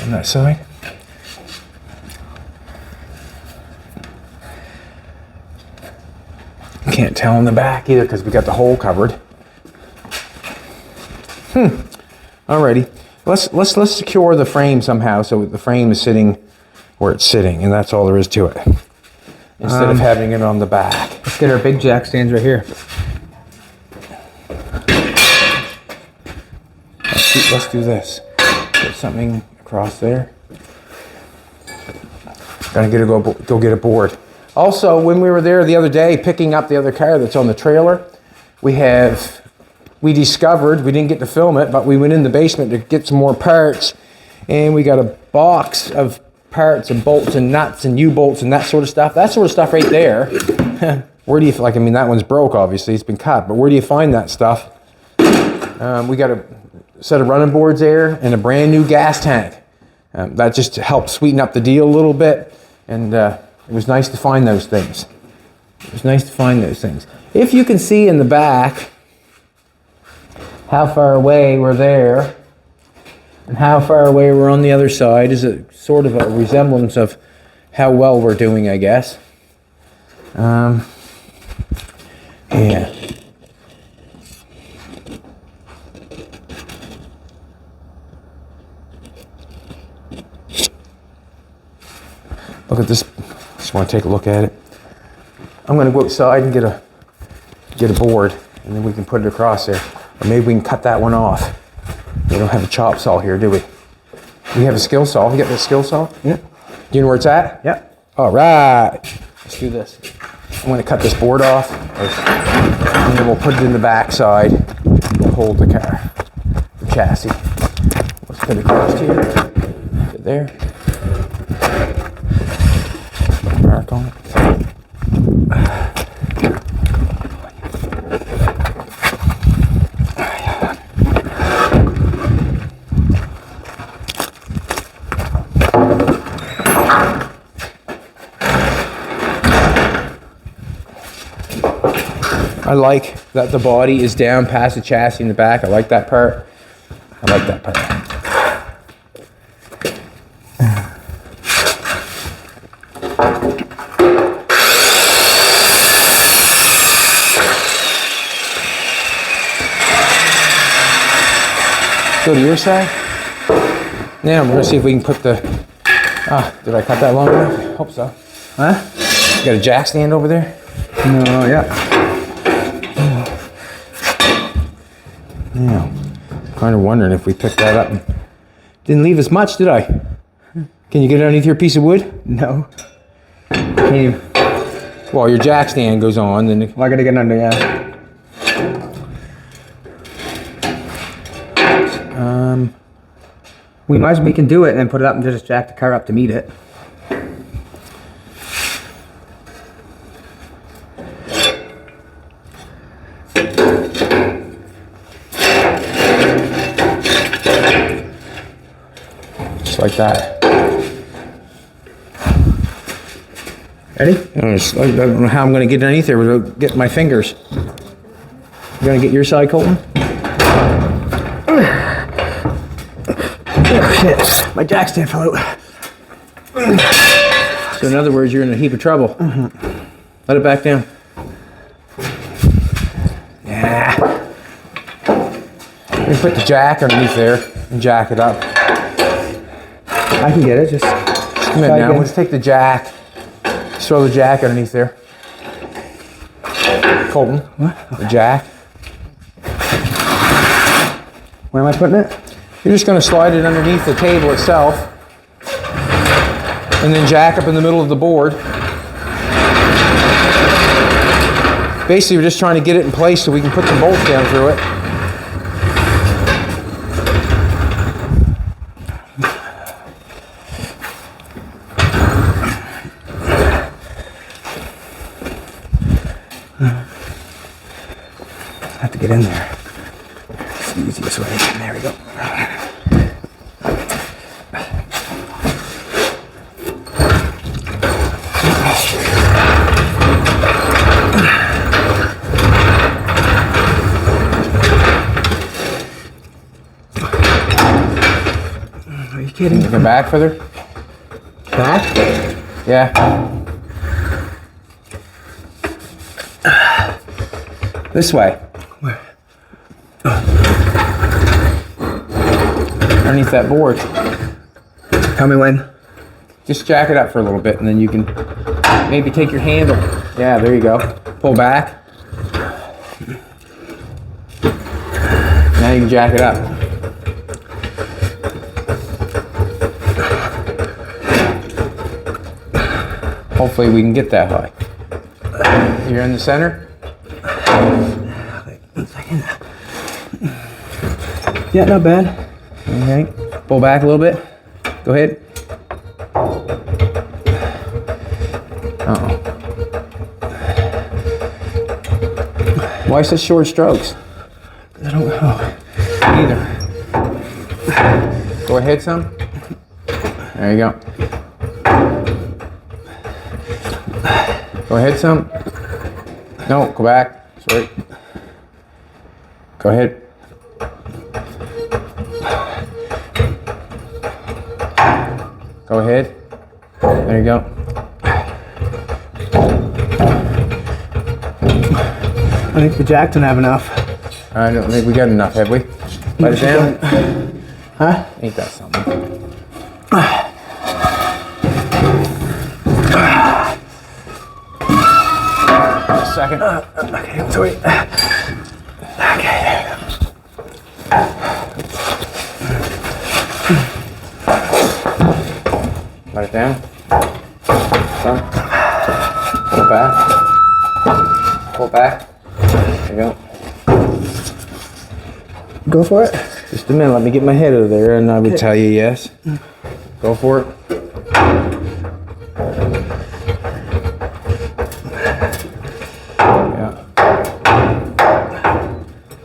on that side? Can't tell on the back either because we got the hole covered. Alrighty. Let's secure the frame somehow so the frame is sitting where it's sitting, and that's all there is to it. Instead of having it on the back. Let's get our big jack stands right here. Let's do this. Put something across there. Gotta go get a board. Also, when we were there the other day picking up the other car that's on the trailer, we discovered, we didn't get to film it, but we went in the basement to get some more parts, and we got a box of parts and bolts and nuts and U-bolts and that sort of stuff. That sort of stuff right there. Where do you, like, I mean, that one's broke, obviously, it's been cut, but where do you find that stuff? We got a set of running boards there and a brand new gas tank. That just helped sweeten up the deal a little bit, and it was nice to find those things. It was nice to find those things. If you can see in the back how far away we're there and how far away we're on the other side is a sort of a resemblance of how well we're doing, I guess. Yeah. Look at this. Just want to take a look at it. I'm going to go outside and get a board, and then we can put it across there. Or maybe we can cut that one off. We don't have a chop saw here, do we? We have a skill saw. We got the skill saw? Yeah. Do you know where it's at? Yeah. All right. Let's do this. I'm going to cut this board off, and then we'll put it in the back side to hold the car, the chassis. Let's put it across here. Put it there. Mark on it. I like that the body is down past the chassis in the back. I like that part. I like that part. Go to your side. Now we're gonna see if we can put the. Did I cut that long enough? Hope so. Huh? You got a jack stand over there? No, yeah. Yeah. Kind of wondering if we picked that up. Didn't leave us much, did I? Can you get it underneath your piece of wood? No. Can you? Well, your jack stand goes on, then. Well, I gotta get under, yeah. We can do it and then put it up and just jack the car up to meet it. Just like that. Ready? I don't know how I'm going to get underneath there without getting my fingers. You going to get your side, Colton? Oh shit, my jack stand fell out. So in other words, you're in a heap of trouble. Mm-hmm. Let it back down. Yeah. You can put the jack underneath there and jack it up. I can get it, just Come in now, again. let's take the jack. Just throw the jack underneath there. Colton, What? the jack. Where am I putting it? You're just going to slide it underneath the table itself and then jack up in the middle of the board. Basically, we're just trying to get it in place so we can put some bolts down through it. I have to get in there. It's the easiest way. There we go. Are you kidding? Go back further. Back? Yeah. This way. Where? Underneath that board. Tell me when. Just jack it up for a little bit and then you can maybe take your handle. Yeah, there you go. Pull back. Now you can jack it up. Hopefully we can get that high. You're in the center? Wait 1 second. Yeah, not bad. Okay. Pull back a little bit. Go ahead. Uh-oh. Why such short strokes? I don't know. Either. Go ahead some. There you go. Go ahead some. No, go back. Sorry. Go ahead. Go ahead. There you go. I think the jack don't have enough. I don't think we got enough, have we? Let it down. Huh? Ain't that something? Just a second. Okay, sorry. Okay. Let it down. Son. Pull back. Pull back. There you go. Go for it. Just a minute, let me get my head out of there and I would tell you yes. Go for it. Yeah.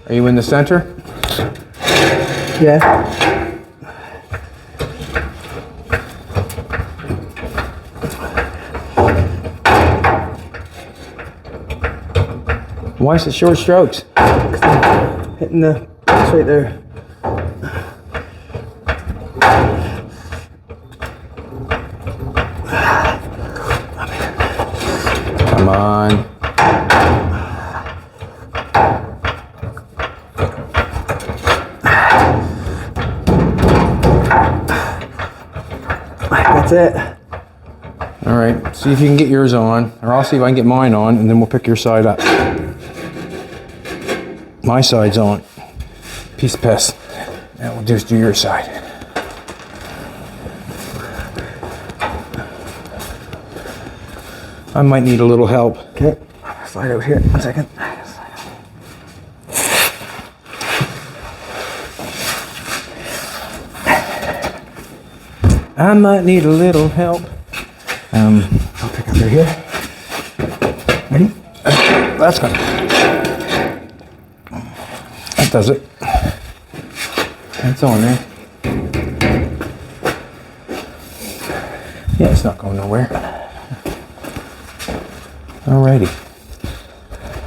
Are you in the center? Yeah. Why is it short strokes? Hitting the box right there. Come on. That's it. All right, see if you can get yours on, or I'll see if I can get mine on, and then we'll pick your side up. My side's on. Piece of piss. Now we'll just do your side. I might need a little help. Okay. Slide out here. 1 second. I might need a little help. I'll pick up right here. Ready? That's gonna. That does it. That's on there. Yeah, it's not going nowhere. Alrighty.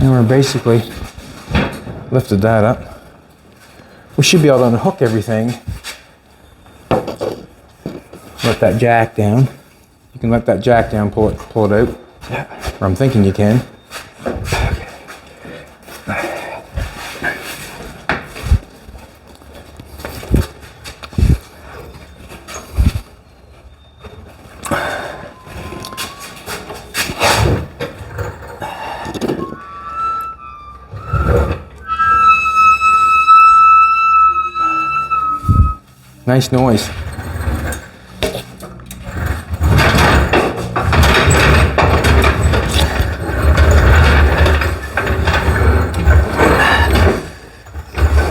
And we're basically lifted that up. We should be able to unhook everything. Let that jack down. You can let that jack down, pull it out. Yeah. Or I'm thinking you can. Nice noise.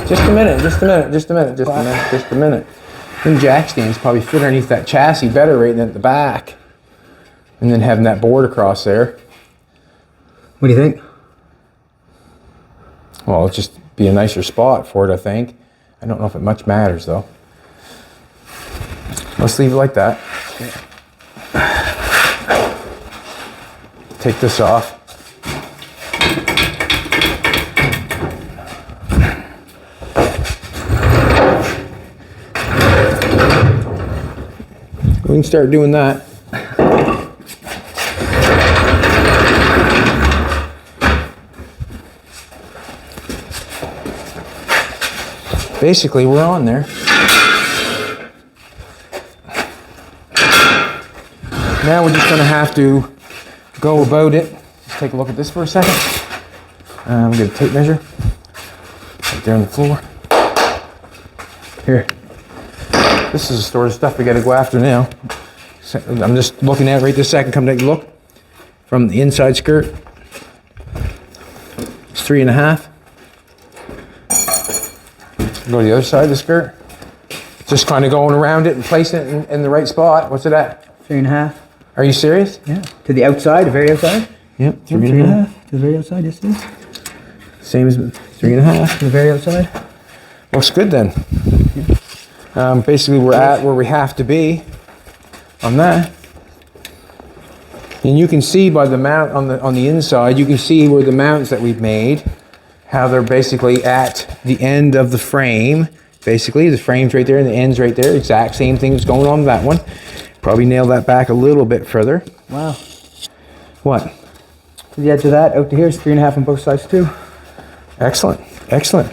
Just a minute, just a minute, just a minute, just a minute, just a minute. Them jack stands probably fit underneath that chassis better right than at the back. And then having that board across there. What do you think? Well, it'll just be a nicer spot for it, I think. I don't know if it much matters though. Let's leave it like that. Take this off. We can start doing that. Basically, we're on there. Now we're just going to have to go about it. Let's take a look at this for a second. We'll get a tape measure. Right there on the floor. Here. This is the sort of stuff we got to go after now. I'm just looking at it right this second. Come take a look. From the inside skirt. It's 3.5. Go to the other side of the skirt. Just kind of going around it and placing it in the right spot. What's it at? 3.5. Are you serious? Yeah. To the outside, the very outside? Yep. 3.5. To the very outside, yes it is. Same as 3.5. To the very outside. Looks good then. Basically, we're at where we have to be on that. And you can see by the mount on the inside, you can see where the mounts that we've made, how they're basically at the end of the frame. Basically, the frame's right there and the end's right there. Exact same thing that's going on with that one. Probably nail that back a little bit further. Wow. What? To the edge of that, out to here is 3.5 on both sides too. Excellent, excellent.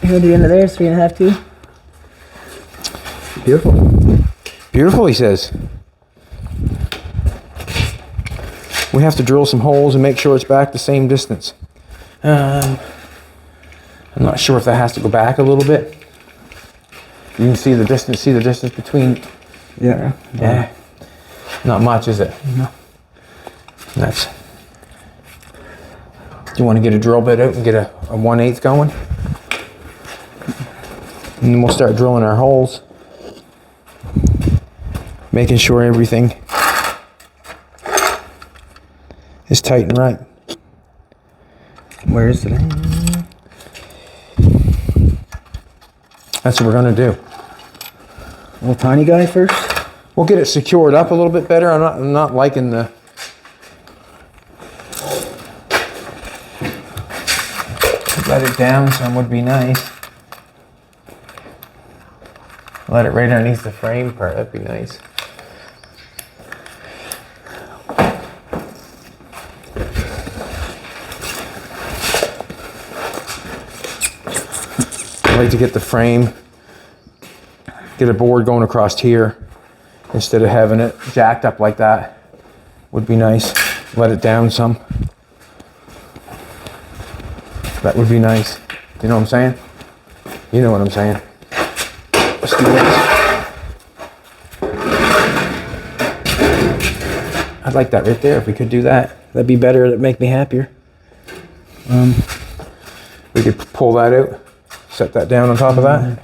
Here to the end of there is 3.5 too. Beautiful. Beautiful, he says. We have to drill some holes and make sure it's back the same distance. I'm not sure if that has to go back a little bit. You can see the distance between. Yeah. Yeah. Not much, is it? No. That's. Do you want to get a drill bit out and get a 1/8 going? And then we'll start drilling our holes. Making sure everything is tight and right. Where is it? That's what we're gonna do. Little tiny guy first. We'll get it secured up a little bit better. I'm not liking the. Let it down some would be nice. Let it right underneath the frame part. That'd be nice. I like to get the frame, get a board going across here instead of having it jacked up like that. Would be nice. Let it down some. That would be nice. You know what I'm saying? You know what I'm saying. Let's do this. I'd like that right there if we could do that. That'd be better. That'd make me happier. We could pull that out. Set that down on top of that.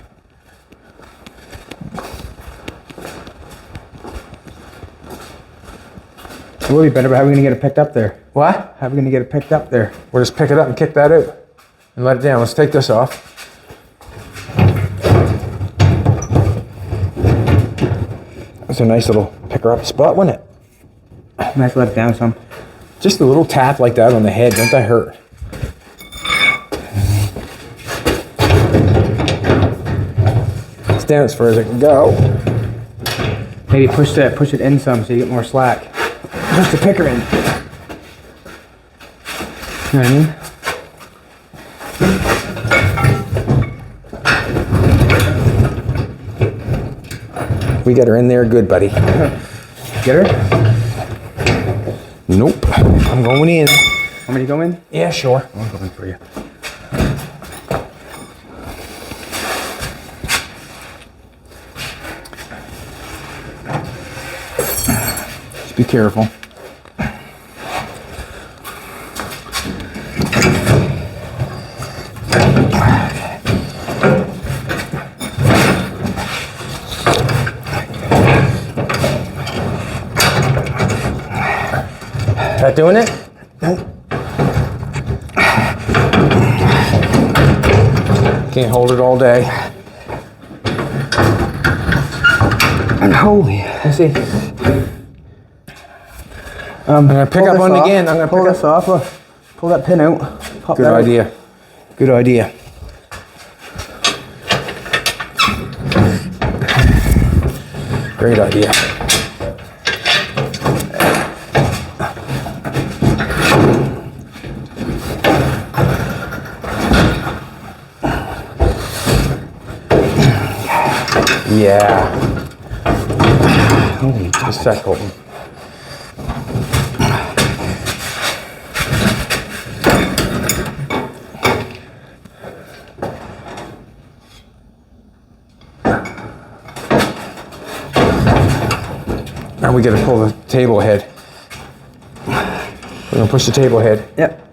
It would be better, but how are we going to get it picked up there? What? How are we going to get it picked up there? We'll just pick it up and kick that out and let it down. Let's take this off. That's a nice little picker up spot, wasn't it? Nice, let it down some. Just a little tap like that on the head. Don't that hurt? It's down as far as I can go. Maybe push it in some so you get more slack. Push the picker in. You know what I mean? We got her in there good, buddy. Get her? Nope. I'm going in. Want me to go in? Yeah, sure. I'll go in for you. Just be careful. That doing it? Can't hold it all day. Holy. Let's see. I'm gonna pick up on it again. I'm gonna pull pick this off. Pull that pin out. Pop Good that out. idea. Good idea. Great idea. Yeah. Holy, just a sec, Colton. Now we gotta pull the table head. We're gonna push the table head. Yep.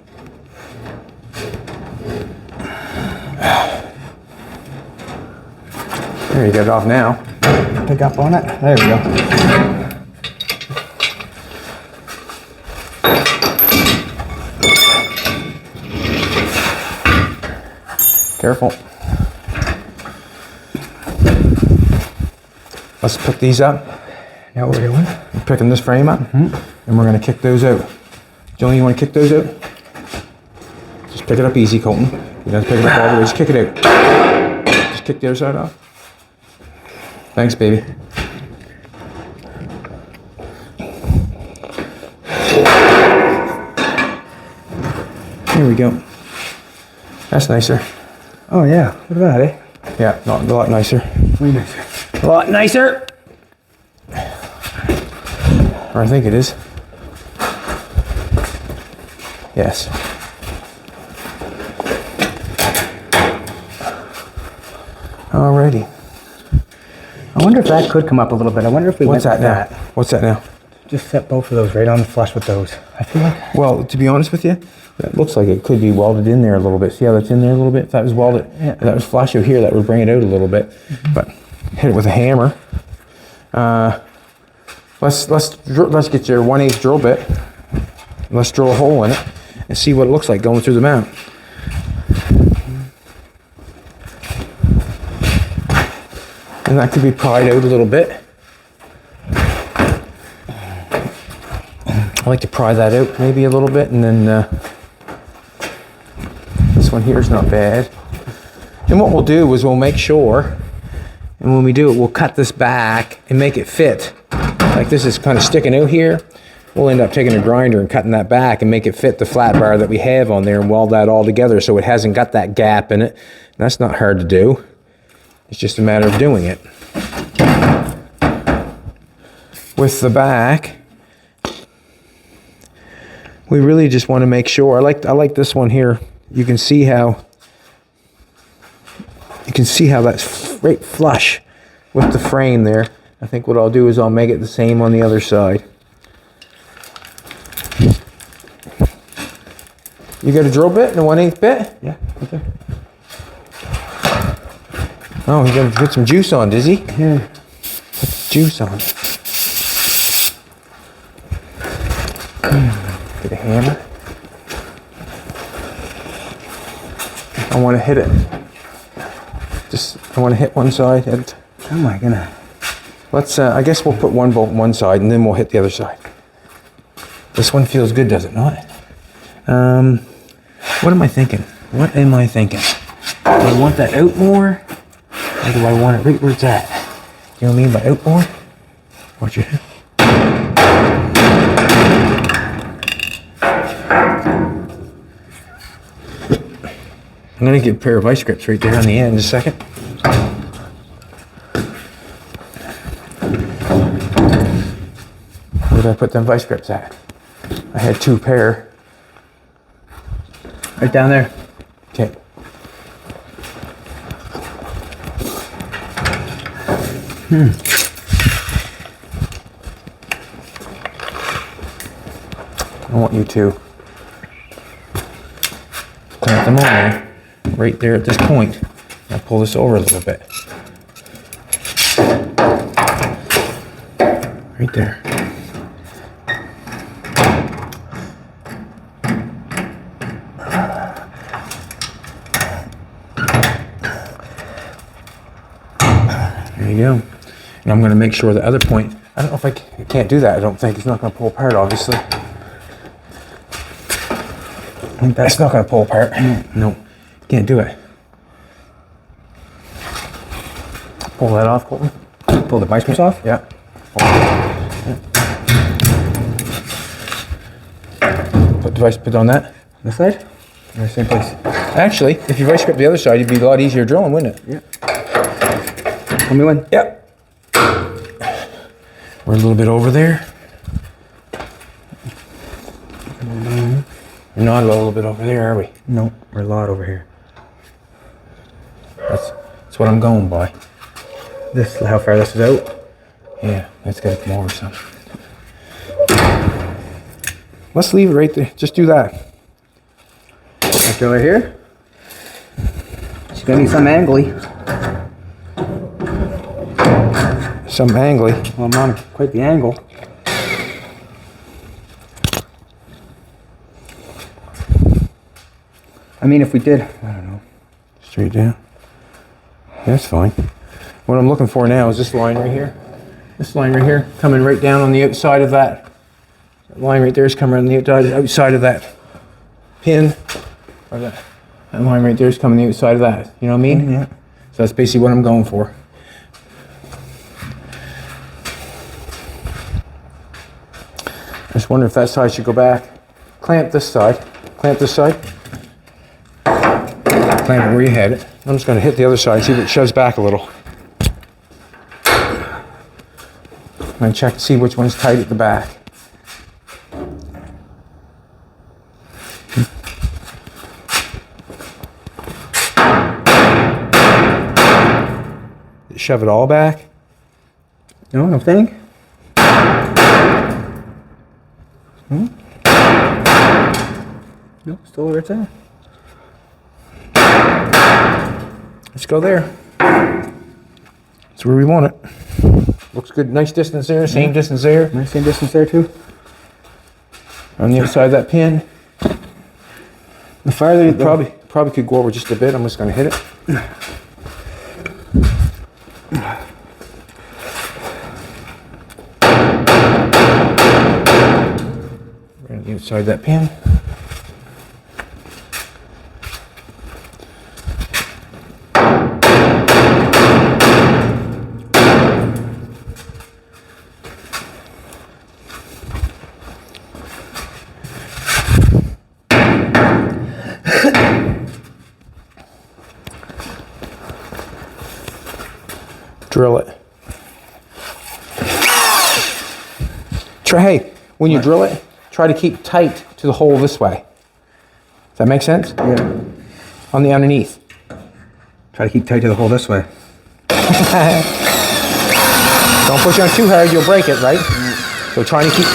There, you got it off now. Pick up on it. There we go. Careful. Let's pick these up. Now what we're doing? We're picking this frame up, and we're gonna kick those out. Joni, you wanna kick those out? Just pick it up easy, Colton. You don't have to pick it up all the way, just kick it out. Just kick the other side off. Thanks, baby. Here we go. That's nicer. Oh yeah, look at that, eh? Yeah, a lot nicer. Way nicer. A lot nicer. Or I think it is. Yes. Alrighty. I wonder if that could come up a little bit. I wonder if we What's went that with now? What's that now? Just set both of those right on the flush with those. I feel like. Well, to be honest with you, that looks like it could be welded in there a little bit. See how that's in there a little bit? If that was welded, if that was flush out here, that would bring it out a little bit. But hit it with a hammer. Let's get your 1/8 drill bit. Let's drill a hole in it and see what it looks like going through the mount. And that could be pried out a little bit. I like to pry that out maybe a little bit, and then this one here is not bad. And what we'll do is we'll make sure, and when we do it, we'll cut this back and make it fit. Like this is kind of sticking out here. We'll end up taking a grinder and cutting that back and make it fit the flat bar that we have on there and weld that all together so it hasn't got that gap in it. And that's not hard to do. It's just a matter of doing it. With the back, we really just want to make sure. I like this one here. You can see how that's right flush with the frame there. I think what I'll do is I'll make it the same on the other side. You got a drill bit and a 1/8 bit? Yeah, right there. Oh, he got to put some juice on, does he? Yeah. Put juice on. Get a hammer. I want to hit it. I want to hit one side. How am I gonna? Let's. I guess we'll put one bolt on one side and then we'll hit the other side. This one feels good, does it not? What am I thinking? Do I want that out more? Or do I want it right where it's at? You know what I mean by out more? Watch it. I'm gonna get a pair of vice grips right there on the end in a second. Where did I put them vice grips at? I had 2 pair. Right down there. Okay. I want you to clamp them on there, right there at this point. I'll pull this over a little bit. Right there. There you go. And I'm going to make sure the other point, I don't know if I can't do that. I don't think it's not going to pull apart, obviously. I think that's not going to pull apart. No, can't do it. Pull that off, Colton. Pull the vice grips off? Yeah. Put the vice grip on that. This side? Or same place? Actually, if you vice grip the other side, it'd be a lot easier drilling, wouldn't it? Yeah. Tell me when. Yep. We're a little bit over there. We're not a little bit over there, are we? No, we're a lot over here. That's what I'm going by. This, how far this is out? Yeah, that's got to come over some. Let's leave it right there. Just do that. Right over here. It's gonna be some angly. Some angly. Well, I'm on quite the angle. I mean, if we did, I don't know. Straight down. That's fine. What I'm looking for now is this line right here. This line right here, coming right down on the outside of that. That line right there is coming on the outside of that pin. Or that line right there is coming on the outside of that. You know what I mean? Yeah. So that's basically what I'm going for. I just wonder if that side should go back. Clamp this side. Clamp this side. clamp it where you had it. I'm just going to hit the other side, see if it shoves back a little. And check to see which one's tight at the back. Shove it all back? No, I don't think. No, still right there. Let's go there. That's where we want it. Looks good. Nice distance there. Same distance there. Nice same distance there too. On the other side of that pin. The farther you Probably could go over just a bit. I'm just going to hit it. Right on the inside of that pin. Drill it. Hey, when you drill it, try to keep tight to the hole this way. Does that make sense? Yeah. On the underneath. Try to keep tight to the hole this way. Don't push on too hard, you'll break it, right? So trying to keep...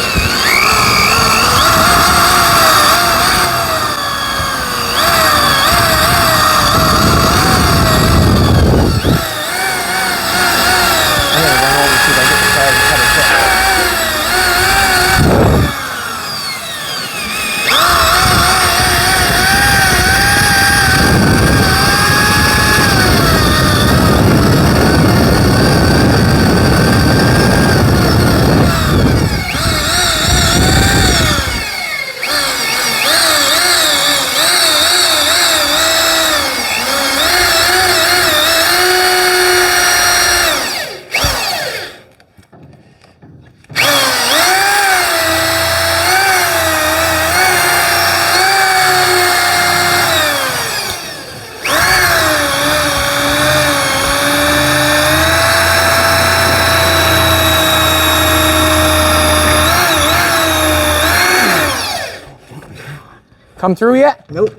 Come through yet? Nope.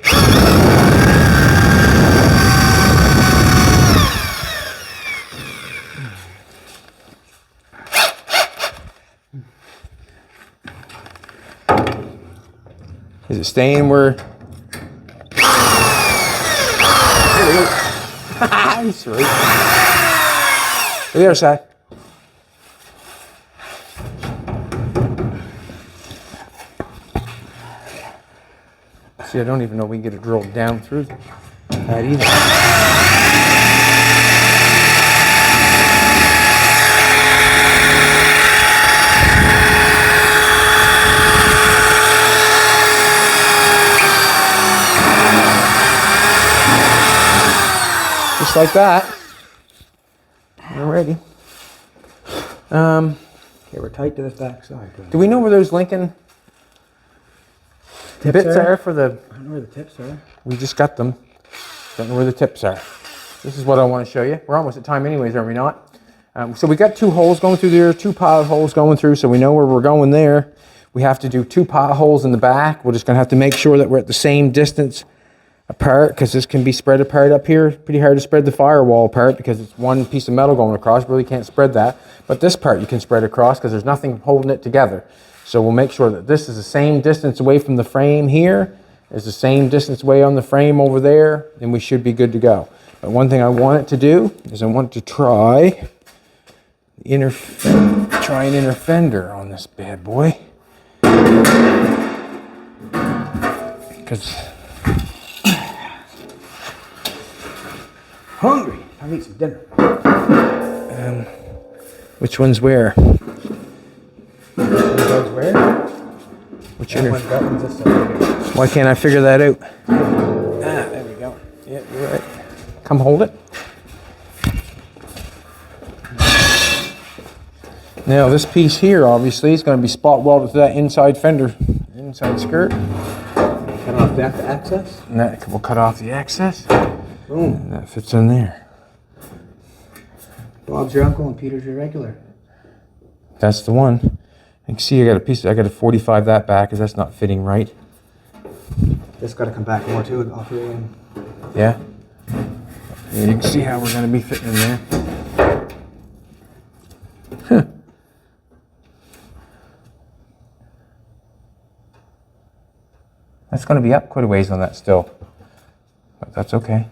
Is it staying where? There we go. Sweet. The other side. See, I don't even know if we can get it drilled down through that either. Just like that. We're ready. Okay, we're tight to this back side. Do we know where those Lincoln bits are for the... I don't know where the tips are. We just got them. Don't know where the tips are. This is what I want to show you. We're almost at time anyways, are we not? So we got 2 holes going through there, 2 potholes going through, so we know where we're going there. We have to do 2 potholes in the back. We're just going to have to make sure that we're at the same distance apart, because this can be spread apart up here. Pretty hard to spread the firewall apart because it's one piece of metal going across. Really can't spread that. But this part you can spread across because there's nothing holding it together. So we'll make sure that this is the same distance away from the frame here, is the same distance away on the frame over there, and we should be good to go. But one thing I want it to do is I want to try an inner fender on this bad boy. Because Hungry. I need some dinner. which one's where? Where? Which inner? Why can't I figure that out? There we go. Yeah, you're right. Come hold it. Now this piece here obviously is going to be spot welded to that inside fender, inside skirt. Cut off that to access? And that will cut off the access. Boom. And that fits in there. Bob's your uncle and Peter's your regular. That's the one. You can see I got to 45 that back because that's not fitting right. This got to come back more too. Off your end. Yeah. And you can see how we're going to be fitting in there. Huh. That's going to be up quite a ways on that still. But that's okay.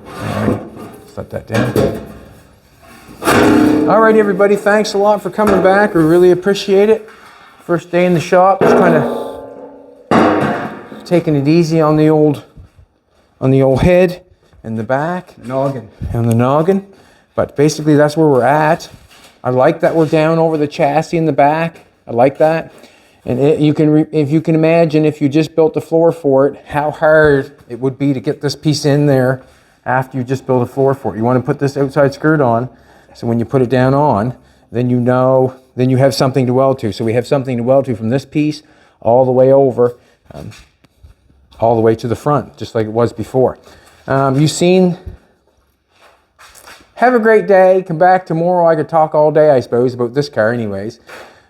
Alright, let's let that down. Alright everybody, thanks a lot for coming back. We really appreciate it. First day in the shop, just kind of taking it easy on the old head and the back. Noggin. And the noggin. But basically that's where we're at. I like that we're down over the chassis in the back. I like that. And if you can imagine, if you just built the floor for it, how hard it would be to get this piece in there after you just built a floor for it. You want to put this outside skirt on, so when you put it down on, then you know, then you have something to weld to. So we have something to weld to from this piece all the way over, all the way to the front, just like it was before. You've seen. Have a great day. Come back tomorrow. I could talk all day, I suppose, about this car anyways.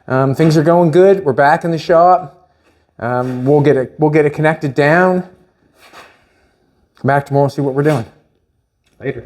Things are going good. We're back in the shop. We'll get it connected down. Come back tomorrow and see what we're doing. Later.